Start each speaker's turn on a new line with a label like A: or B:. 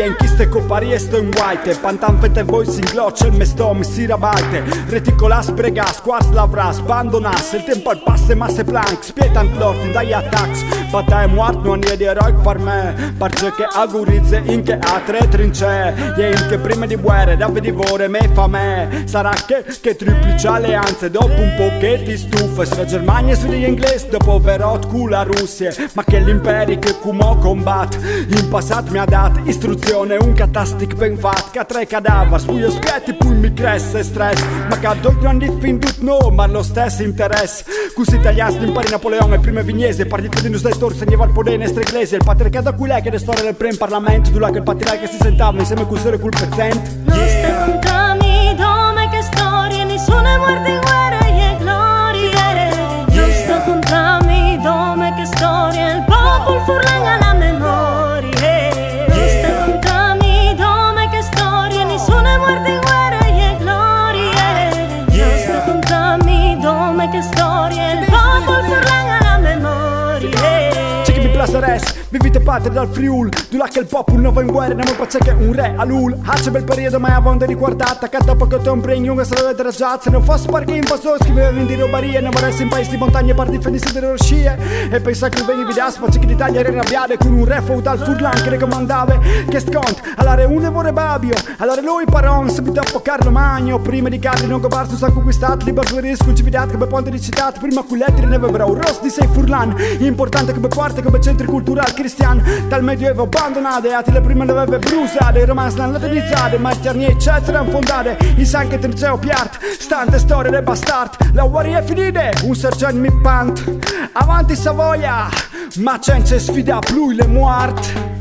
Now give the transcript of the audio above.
A: en chiste coparie sto in white Pantan fete voice in glocce il mesto mi si rabaite Reticolas bregas, quarts lavras, bandonas Il tempo al passe masse plank Spietant l'ordine dai attacks Bata e moart non è di eroic per me Parce che agurizze in che a tre trincee E in che prima di guerre da vedivore me fa me Sarà che triplice alleanze dopo un po' che ti stufa Se la Germania su gli inglesi dopo verrot cu la Russia Ma che l'imperi che cumo combat In passato mi ha dato istruzione un catastic ben fat Che tre cadaveri sugli spietti poi mi cresce stress Ma che due grandi fin tut no ma lo stesso interesse Cus italiani l'impari Napoleone e prime vignese Partito di nus del tor segnava il podere nostra iglesia Il patriarcato a cui lei che le storie del pre in parlamento Dula che il patriarca si sentava insieme con sole col pezzente
B: Nostra contami dome che storie Nessuna muerte in guerra e glorie Nostra contami dome che storie Il popolo furlan alla memoria Nostra contami dome che storie Nessuna muerte in guerra e glorie Nostra contami dome che storie Il popolo furlan alla memoria
A: C'è chi mi place res Vivite patria dal Friul, là che il popolo non va in guerra, non può che un re all'ul. C'è bel periodo mai avonde riguardata, che dopo che te un bring, un essere delle ragazze, non fosse perché in passo scriveva in di robarie, non vorresti in paesi di montagne per difendersi delle scie. E pensa che veni di aspa, c'è chi d'Italia era arrabbiate con un re feudal furlan che raccomandava, che scont, allora uno vorre babio, allora lui paron, subito a Carlo Magno, prima di carri non gobarsu s'ha conquistato, libero su risco, cividato, come ponte di città, prima culetti ne avrebbero un rosso di sei furlan, importante come parte, come centro culturale cristiano, dal medioevo abbandonate, ati le prime le aveva brusate, romanze non latinizzate, ma eterni eccetera fondate, i san che triceo piart, stante storie del bastard, la guerra è finita, un sergente mi pant, avanti Savoia, ma c'è sfida più le muerte.